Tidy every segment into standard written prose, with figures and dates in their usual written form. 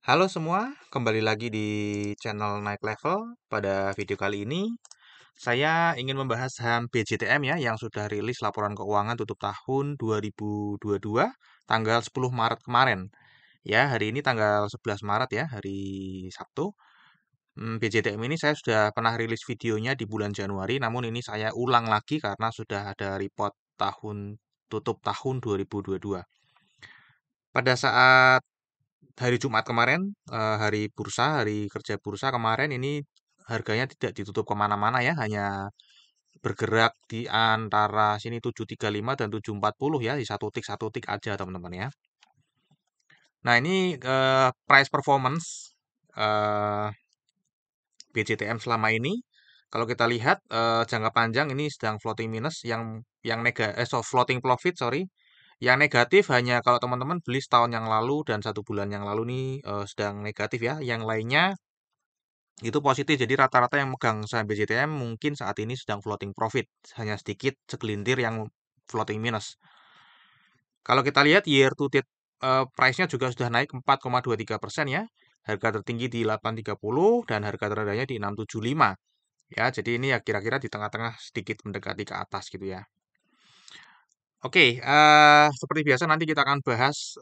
Halo semua, kembali lagi di channel Naik Level. Pada video kali ini, saya ingin membahas saham BJTM ya, yang sudah rilis laporan keuangan tutup tahun 2022, tanggal 10 Maret kemarin. Ya, hari ini tanggal 11 Maret ya, hari Sabtu. BJTM ini saya sudah pernah rilis videonya di bulan Januari, namun ini saya ulang lagi karena sudah ada report tutup tahun 2022. Pada saat hari Jumat kemarin, hari bursa, hari kerja bursa kemarin ini harganya tidak ditutup kemana-mana ya, hanya bergerak di antara sini 735 dan 740 ya, di satu tik aja teman-teman ya. Nah ini price performance eh, BJTM selama ini, kalau kita lihat jangka panjang ini sedang floating minus, floating profit sorry, yang negatif hanya kalau teman-teman beli setahun yang lalu dan 1 bulan yang lalu nih sedang negatif ya. Yang lainnya itu positif. Jadi rata-rata yang megang saham BJTM mungkin saat ini sedang floating profit. Hanya sedikit segelintir yang floating minus. Kalau kita lihat year to date price-nya juga sudah naik 4,23% ya. Harga tertinggi di 830 dan harga terendahnya di 675. Ya, jadi ini ya kira-kira di tengah-tengah sedikit mendekati ke atas gitu ya. Oke, seperti biasa nanti kita akan bahas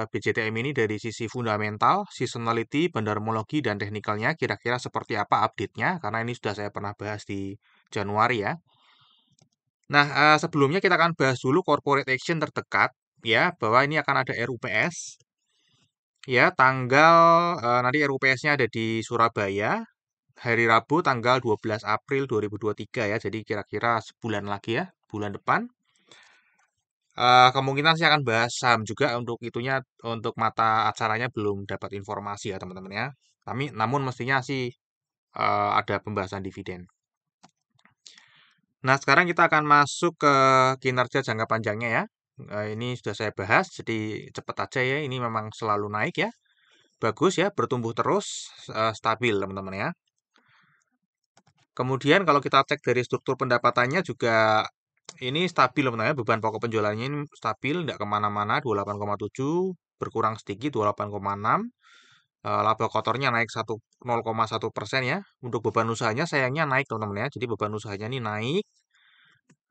BJTM ini dari sisi fundamental, seasonality, bandarmologi, dan teknikalnya. Kira-kira seperti apa update-nya, karena ini sudah saya pernah bahas di Januari ya. Nah, sebelumnya kita akan bahas dulu corporate action terdekat, ya, bahwa ini akan ada RUPS. Ya, nanti RUPS-nya ada di Surabaya, hari Rabu tanggal 12 April 2023 ya, jadi kira-kira sebulan lagi ya, bulan depan. Kemungkinan saya akan bahas saham juga untuk itunya, untuk mata acaranya belum dapat informasi ya teman-teman ya. Namun mestinya sih ada pembahasan dividen. Nah sekarang kita akan masuk ke kinerja jangka panjangnya ya. Ini sudah saya bahas, jadi cepet aja ya. Ini memang selalu naik ya. Bagus ya, bertumbuh terus, stabil teman-teman ya. Kemudian kalau kita cek dari struktur pendapatannya juga ini stabil teman-teman ya. Beban pokok penjualannya ini stabil, tidak kemana-mana, 28,7, berkurang sedikit 28,6. Laba kotornya naik 0,1% ya. Untuk beban usahanya sayangnya naik teman-teman ya. Jadi beban usahanya ini naik.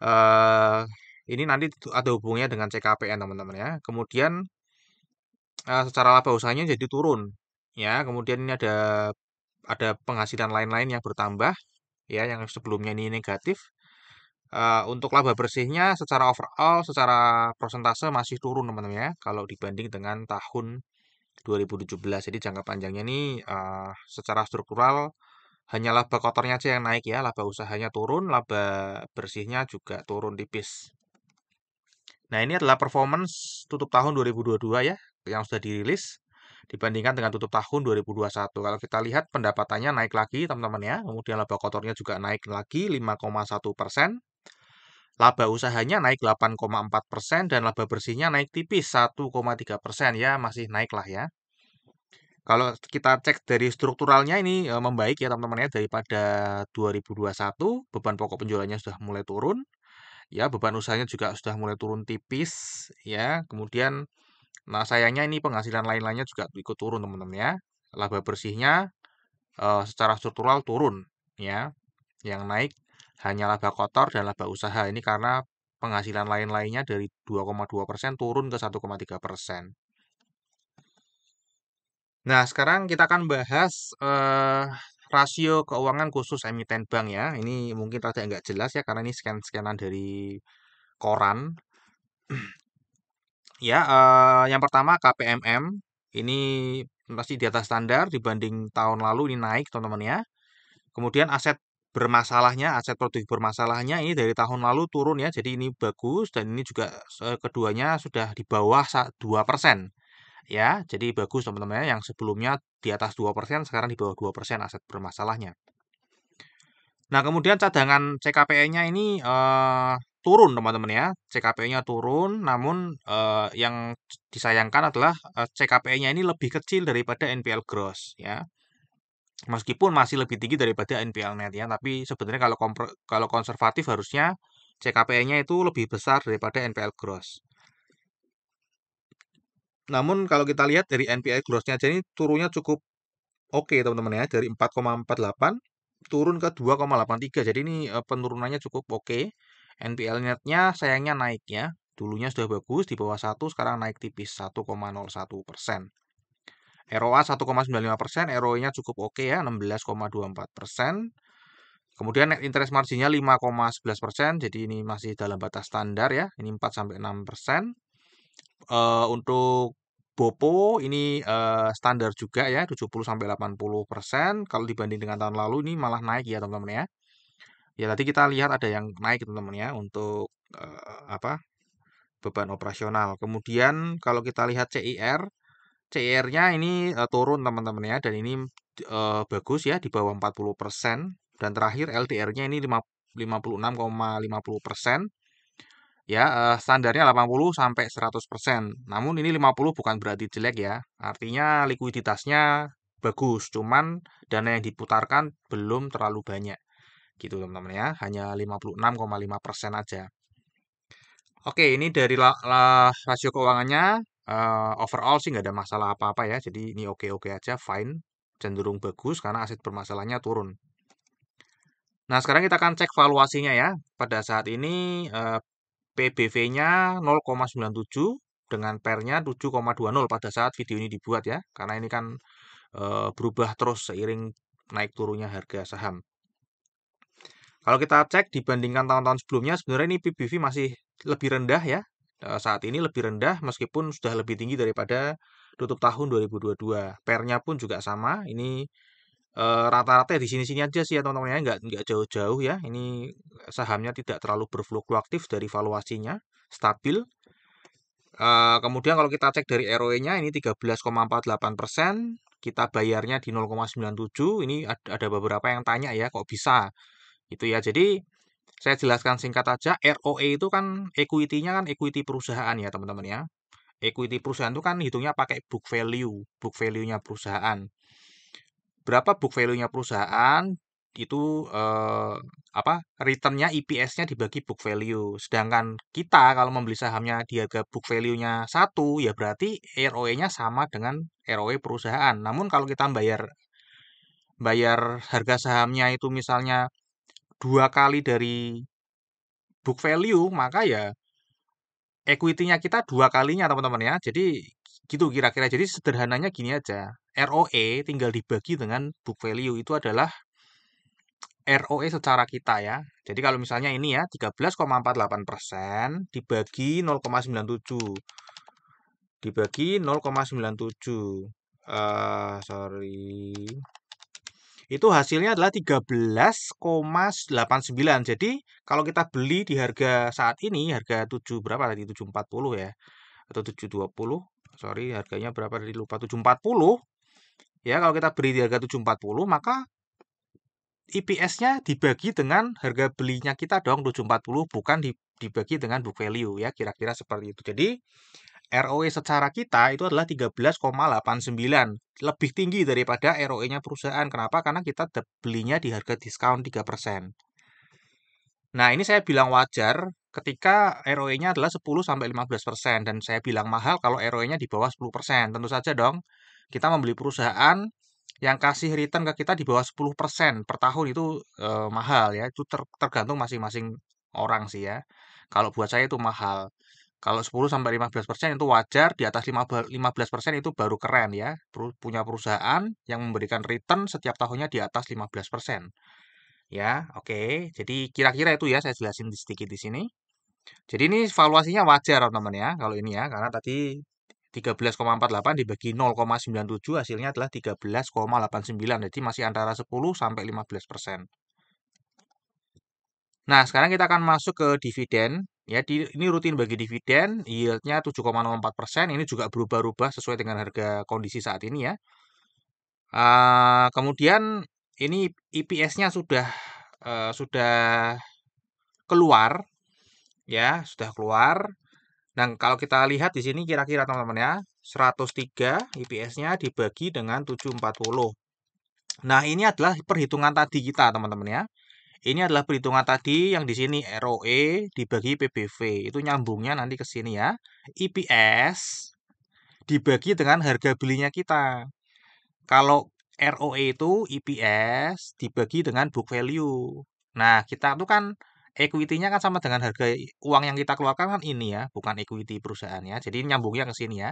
eh ini nanti ada hubungannya dengan CKPN teman-teman ya. Kemudian secara laba usahanya jadi turun ya. Kemudian ini ada penghasilan lain-lain yang bertambah ya, yang sebelumnya ini negatif. Untuk laba bersihnya secara overall, secara persentase masih turun teman-teman ya, kalau dibanding dengan tahun 2017. Jadi jangka panjangnya ini secara struktural hanya laba kotornya aja yang naik ya, laba usahanya turun, laba bersihnya juga turun tipis. Nah ini adalah performance tutup tahun 2022 ya, yang sudah dirilis dibandingkan dengan tutup tahun 2021. Kalau kita lihat pendapatannya naik lagi teman-teman ya, kemudian laba kotornya juga naik lagi 5,1%. Laba usahanya naik 8,4% dan laba bersihnya naik tipis 1,3% ya, masih naik lah ya. Kalau kita cek dari strukturalnya ini membaik ya teman-teman ya, daripada 2021 beban pokok penjualannya sudah mulai turun ya, beban usahanya juga sudah mulai turun tipis ya. Kemudian nah sayangnya ini penghasilan lain-lainnya juga ikut turun teman-teman ya. Laba bersihnya secara struktural turun ya. Yang naik hanya laba kotor dan laba usaha. Ini karena penghasilan lain-lainnya dari 2,2% turun ke 1,3%. Nah, sekarang kita akan bahas rasio keuangan khusus emiten bank ya. Ini mungkin rada nggak jelas ya karena ini scan-scanan dari koran. Ya, yang pertama KPMM ini masih di atas standar dibanding tahun lalu, ini naik teman-teman ya. Kemudian aset produk bermasalahnya ini dari tahun lalu turun ya. Jadi ini bagus dan ini juga keduanya sudah di bawah 2%. Ya, jadi bagus teman-teman ya. Yang sebelumnya di atas 2%, sekarang di bawah 2% aset bermasalahnya. Nah, kemudian cadangan CKPE-nya ini turun teman-teman ya. CKPE-nya turun, namun yang disayangkan adalah CKPE-nya ini lebih kecil daripada NPL gross ya. Meskipun masih lebih tinggi daripada NPL net ya, tapi sebenarnya kalau konservatif harusnya CKPE-nya itu lebih besar daripada NPL gross. Namun kalau kita lihat dari NPL gross-nya aja ini turunnya cukup oke teman-teman ya, dari 4,48 turun ke 2,83. Jadi ini penurunannya cukup oke. NPL net-nya sayangnya naik ya. Dulunya sudah bagus di bawah 1, sekarang naik tipis 1,01%. ROA 1,95%, ROE-nya cukup oke ya, 16,24%. Kemudian net interest margin-nya 5,11%, jadi ini masih dalam batas standar ya, ini 4-6%. Untuk Bopo ini standar juga ya, 70-80%. Kalau dibanding dengan tahun lalu ini malah naik ya teman-teman ya. Ya tadi kita lihat ada yang naik teman-teman ya untuk apa beban operasional. Kemudian kalau kita lihat CIR-nya ini turun teman-teman ya, dan ini bagus ya di bawah 40%. Dan terakhir LDR-nya ini 56,50%. Ya, standarnya 80 sampai 100%. Namun ini 50 bukan berarti jelek ya. Artinya likuiditasnya bagus, cuman dana yang diputarkan belum terlalu banyak. Gitu teman-teman ya, hanya 56,5% aja. Oke, ini dari rasio keuangannya overall sih nggak ada masalah apa-apa ya. Jadi ini oke-oke aja, fine. Cenderung bagus karena aset bermasalahnya turun. Nah, sekarang kita akan cek valuasinya ya. Pada saat ini PBV-nya 0,97 dengan PER-nya 7,20 pada saat video ini dibuat ya. Karena ini kan berubah terus seiring naik turunnya harga saham. Kalau kita cek dibandingkan tahun-tahun sebelumnya, sebenarnya ini PBV masih lebih rendah ya. Saat ini lebih rendah meskipun sudah lebih tinggi daripada tutup tahun 2022. PER-nya pun juga sama. Ini rata-rata di sini-sini aja sih ya teman-teman ya, nggak jauh-jauh ya. Ini sahamnya tidak terlalu berfluktuatif dari valuasinya, stabil. Kemudian kalau kita cek dari ROE-nya ini 13,48%, kita bayarnya di 0,97. Ini ada beberapa yang tanya ya, kok bisa? Itu ya. Jadi saya jelaskan singkat aja, ROE itu kan equity-nya kan equity perusahaan ya teman-teman ya. Equity perusahaan itu kan hitungnya pakai book value, book value-nya perusahaan. Berapa book value-nya perusahaan itu apa return-nya EPS-nya dibagi book value. Sedangkan kita kalau membeli sahamnya di harga book value-nya 1 ya berarti ROE-nya sama dengan ROE perusahaan. Namun kalau kita bayar bayar harga sahamnya itu misalnya 2 kali dari book value, maka ya equity-nya kita 2 kalinya teman-teman ya. Jadi gitu kira-kira. Jadi sederhananya gini aja. ROE tinggal dibagi dengan book value itu adalah ROE secara kita ya. Jadi kalau misalnya ini ya 13,48% dibagi 0,97 dibagi 0,97 sorry, itu hasilnya adalah 13,89. Jadi kalau kita beli di harga saat ini harga 7 berapa tadi, 740 ya atau 720, sorry harganya berapa tadi lupa, 740 ya. Kalau kita beli di harga 740 maka EPS-nya dibagi dengan harga belinya kita dong 740, bukan dibagi dengan book value ya, kira-kira seperti itu. Jadi ROE secara kita itu adalah 13,89, lebih tinggi daripada ROE-nya perusahaan. Kenapa? Karena kita belinya di harga diskon 3%. Nah, ini saya bilang wajar ketika ROE-nya adalah 10-15% dan saya bilang mahal kalau ROE-nya di bawah 10%. Tentu saja dong, kita membeli perusahaan yang kasih return ke kita di bawah 10% per tahun itu mahal ya. Itu tergantung masing-masing orang sih ya. Kalau buat saya itu mahal. Kalau 10-15% itu wajar, di atas 15% itu baru keren ya. Punya perusahaan yang memberikan return setiap tahunnya di atas 15%. Ya, oke. Jadi kira-kira itu ya saya jelasin sedikit di sini. Jadi ini valuasinya wajar teman-teman ya. Kalau ini ya, karena tadi 13,48 dibagi 0,97 hasilnya adalah 13,89. Jadi masih antara 10-15%. Nah, sekarang kita akan masuk ke dividen. Ya, ini rutin bagi dividen, yield-nya 7,04%. Ini juga berubah-ubah sesuai dengan harga kondisi saat ini ya. Kemudian ini EPS-nya sudah keluar ya, sudah keluar. Dan kalau kita lihat di sini kira-kira teman-teman ya, 103 EPS-nya dibagi dengan 740. Nah, ini adalah perhitungan tadi kita teman-teman ya. Ini adalah perhitungan tadi yang di sini ROE dibagi PBV. Itu nyambungnya nanti ke sini ya. EPS dibagi dengan harga belinya kita. Kalau ROE itu EPS dibagi dengan book value. Nah, kita tuh kan equity-nya kan sama dengan harga uang yang kita keluarkan kan ini ya, bukan equity perusahaan ya. Jadi nyambungnya ke sini ya.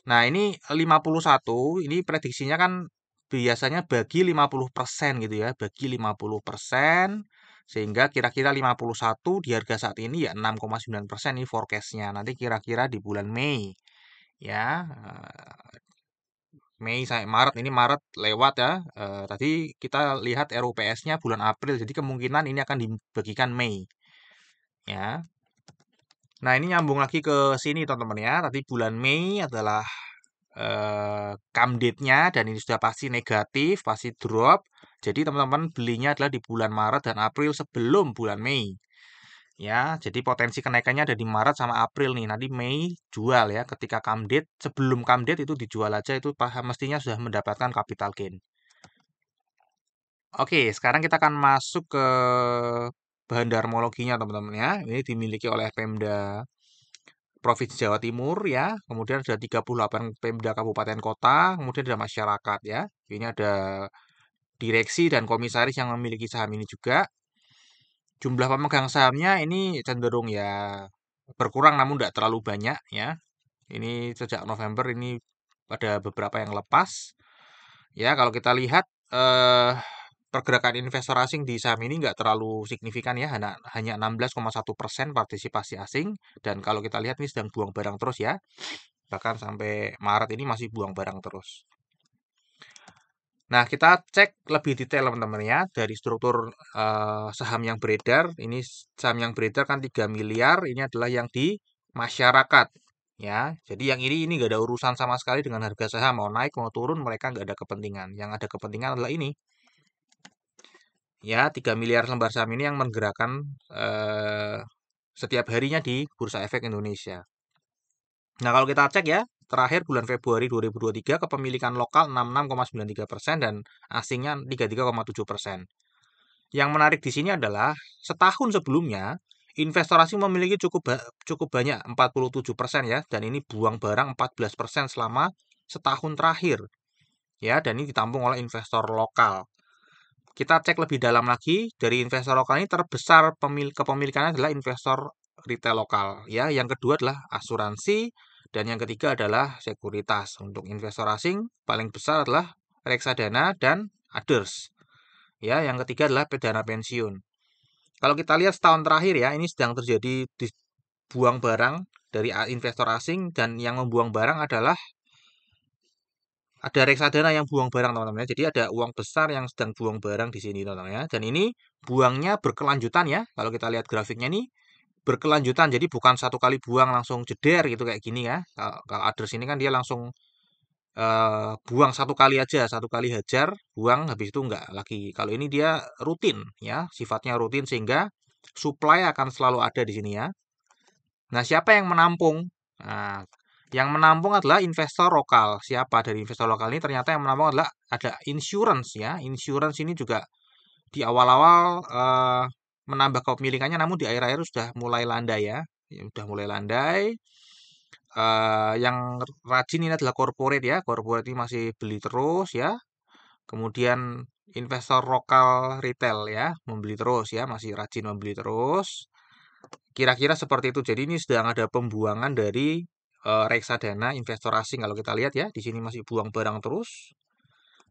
Nah, ini 51, ini prediksinya kan biasanya bagi 50% gitu ya, bagi 50%, sehingga kira-kira 51 di harga saat ini ya 6,9% ini forecast-nya. Nanti kira-kira di bulan Mei ya, Mei sampai Maret, ini Maret lewat ya. Tadi kita lihat RUPS-nya bulan April, jadi kemungkinan ini akan dibagikan Mei ya. Nah, ini nyambung lagi ke sini teman-teman ya. Tadi bulan Mei adalah come date-nya dan ini sudah pasti negatif, pasti drop. Jadi teman-teman belinya adalah di bulan Maret dan April sebelum bulan Mei. Ya, jadi potensi kenaikannya ada di Maret sama April nih. Nanti Mei jual ya. Ketika come date, sebelum come date itu dijual aja itu mestinya sudah mendapatkan capital gain. Oke, sekarang kita akan masuk ke bahan darmologinya teman-teman ya. Ini dimiliki oleh Pemda Provinsi Jawa Timur ya, kemudian ada 38 Pemda Kabupaten Kota, kemudian ada masyarakat ya. Ini ada direksi dan komisaris yang memiliki saham ini juga. Jumlah pemegang sahamnya ini cenderung ya berkurang namun tidak terlalu banyak ya. Ini sejak November ini ada beberapa yang lepas. Ya, kalau kita lihat pergerakan investor asing di saham ini nggak terlalu signifikan ya, hanya 16,1% partisipasi asing. Dan kalau kita lihat ini sedang buang barang terus ya, bahkan sampai Maret ini masih buang barang terus. Nah, kita cek lebih detail teman-teman ya, dari struktur saham yang beredar. Ini saham yang beredar kan 3 miliar, ini adalah yang di masyarakat. Ya, jadi yang ini nggak ada urusan sama sekali dengan harga saham, mau naik mau turun mereka nggak ada kepentingan. Yang ada kepentingan adalah ini. Ya, 3 miliar lembar saham ini yang menggerakkan setiap harinya di Bursa Efek Indonesia. Nah, kalau kita cek ya, terakhir bulan Februari 2023 kepemilikan lokal 66,93% dan asingnya 33,7%. Yang menarik di sini adalah setahun sebelumnya investor asing memiliki cukup banyak 47% ya, dan ini buang barang 14% selama setahun terakhir. Ya, dan ini ditampung oleh investor lokal. Kita cek lebih dalam lagi, dari investor lokal ini terbesar kepemilikannya adalah investor retail lokal ya. Yang kedua adalah asuransi dan yang ketiga adalah sekuritas. Untuk investor asing paling besar adalah reksadana dan others. Ya, yang ketiga adalah dana pensiun. Kalau kita lihat setahun terakhir ya, ini sedang terjadi buang barang dari investor asing dan yang membuang barang adalah ada reksadana yang buang barang teman-teman ya. Jadi ada uang besar yang sedang buang barang di sini teman-teman ya. Dan ini buangnya berkelanjutan ya. Kalau kita lihat grafiknya ini berkelanjutan. Jadi bukan satu kali buang langsung jeder gitu kayak gini ya. Kalau address ini kan dia langsung buang satu kali aja, satu kali hajar, buang habis itu enggak lagi. Kalau ini dia rutin ya, sifatnya rutin sehingga supply akan selalu ada di sini ya. Nah, siapa yang menampung? Nah, yang menampung adalah investor lokal. Siapa dari investor lokal ini? Ternyata yang menampung adalah ada insurance ya. Insurance ini juga di awal-awal menambah kepemilikannya, namun di akhir-akhir sudah mulai landai ya. Sudah mulai landai. Yang rajin ini adalah corporate ya. Corporate ini masih beli terus ya. Kemudian investor lokal retail ya, membeli terus ya, masih rajin membeli terus. Kira-kira seperti itu. Jadi ini sedang ada pembuangan dari reksadana investor asing. Kalau kita lihat ya, di sini masih buang barang terus.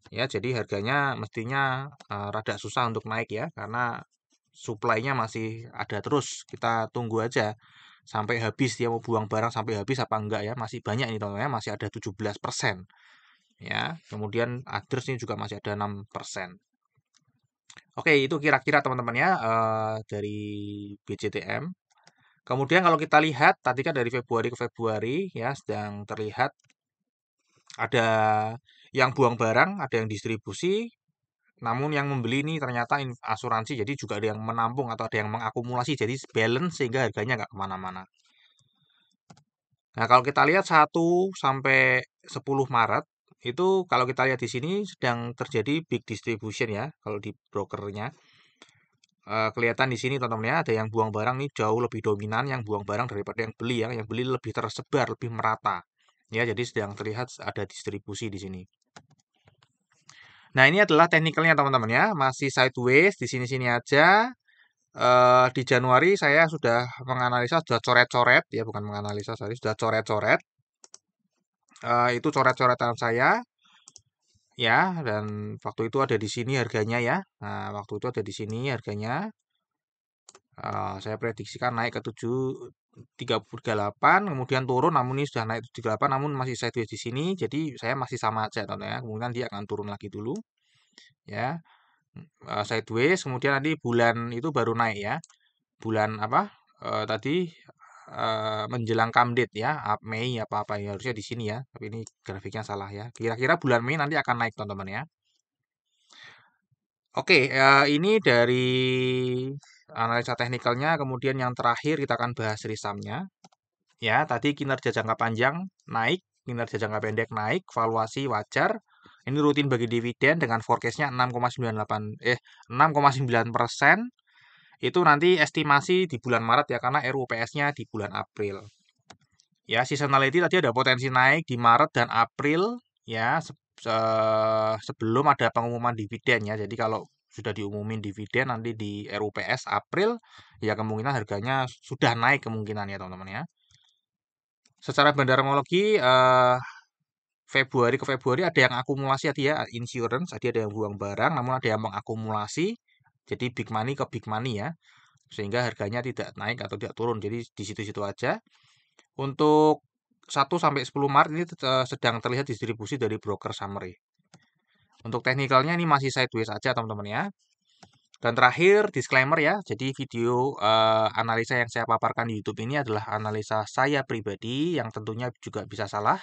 Ya, jadi harganya mestinya rada susah untuk naik ya, karena supply-nya masih ada terus. Kita tunggu aja sampai habis, dia mau buang barang sampai habis apa enggak ya. Masih banyak ini teman-teman ya, masih ada 17%. Ya, kemudian others ini juga masih ada 6%. Oke, itu kira-kira teman-teman ya dari BCTM. Kemudian kalau kita lihat tadi kan dari Februari ke Februari ya sedang terlihat ada yang buang barang, ada yang distribusi, namun yang membeli ini ternyata asuransi, jadi juga ada yang menampung atau ada yang mengakumulasi, jadi balance sehingga harganya nggak kemana-mana. Nah, kalau kita lihat 1 sampai 10 Maret, itu kalau kita lihat di sini sedang terjadi big distribution ya, kalau di brokernya. Kelihatan di sini teman-teman ya, ada yang buang barang nih jauh lebih dominan yang buang barang daripada yang beli ya. Yang beli lebih tersebar, lebih merata. Ya, jadi sedang terlihat ada distribusi di sini. Nah, ini adalah teknikalnya teman-teman ya, masih sideways di sini-sini aja. Di Januari saya sudah menganalisa, sudah coret-coret ya, bukan menganalisa, sorry, sudah coret-coret. Itu coret-coretan saya ya, dan waktu itu ada di sini harganya ya. Nah, waktu itu ada di sini harganya. Saya prediksikan naik ke 738, kemudian turun, namun ini sudah naik 78, namun masih sideways di sini. Jadi saya masih sama aja teman ya. Kemudian dia akan turun lagi dulu ya. Sideways, kemudian nanti bulan itu baru naik ya. Bulan apa? Tadi menjelang come date ya, Mei apa-apa ya, harusnya di sini ya. Tapi ini grafiknya salah ya. Kira-kira bulan Mei nanti akan naik teman-teman ya. Oke, ini dari analisa teknikalnya, kemudian yang terakhir kita akan bahas risamnya. Ya, tadi kinerja jangka panjang naik, kinerja jangka pendek naik, valuasi wajar. Ini rutin bagi dividen dengan forecast-nya 6,9%. Itu nanti estimasi di bulan Maret ya, karena RUPS-nya di bulan April. Ya, seasonality tadi ada potensi naik di Maret dan April ya, sebelum ada pengumuman dividen ya. Jadi kalau sudah diumumin dividen nanti di RUPS April, ya kemungkinan harganya sudah naik kemungkinan ya teman-teman ya. Secara bandarmologi Februari ke Februari ada yang akumulasi tadi ya, insurance, tadi ada yang buang barang, namun ada yang mengakumulasi. Jadi big money ke big money ya, sehingga harganya tidak naik atau tidak turun. Jadi di situ-situ aja. Untuk 1 sampai 10 Maret ini sedang terlihat distribusi dari broker summary. Untuk teknikalnya ini masih sideways aja teman-teman ya. Dan terakhir disclaimer ya. Jadi video analisa yang saya paparkan di YouTube ini adalah analisa saya pribadi yang tentunya juga bisa salah.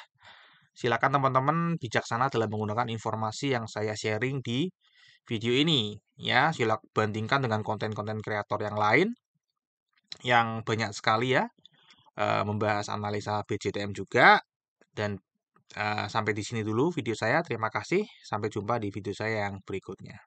Silakan teman-teman bijaksana dalam menggunakan informasi yang saya sharing di video ini ya. Silakan bandingkan dengan konten-konten kreator yang lain yang banyak sekali ya membahas analisa BJTM juga. Dan sampai di sini dulu video saya. Terima kasih. Sampai jumpa di video saya yang berikutnya.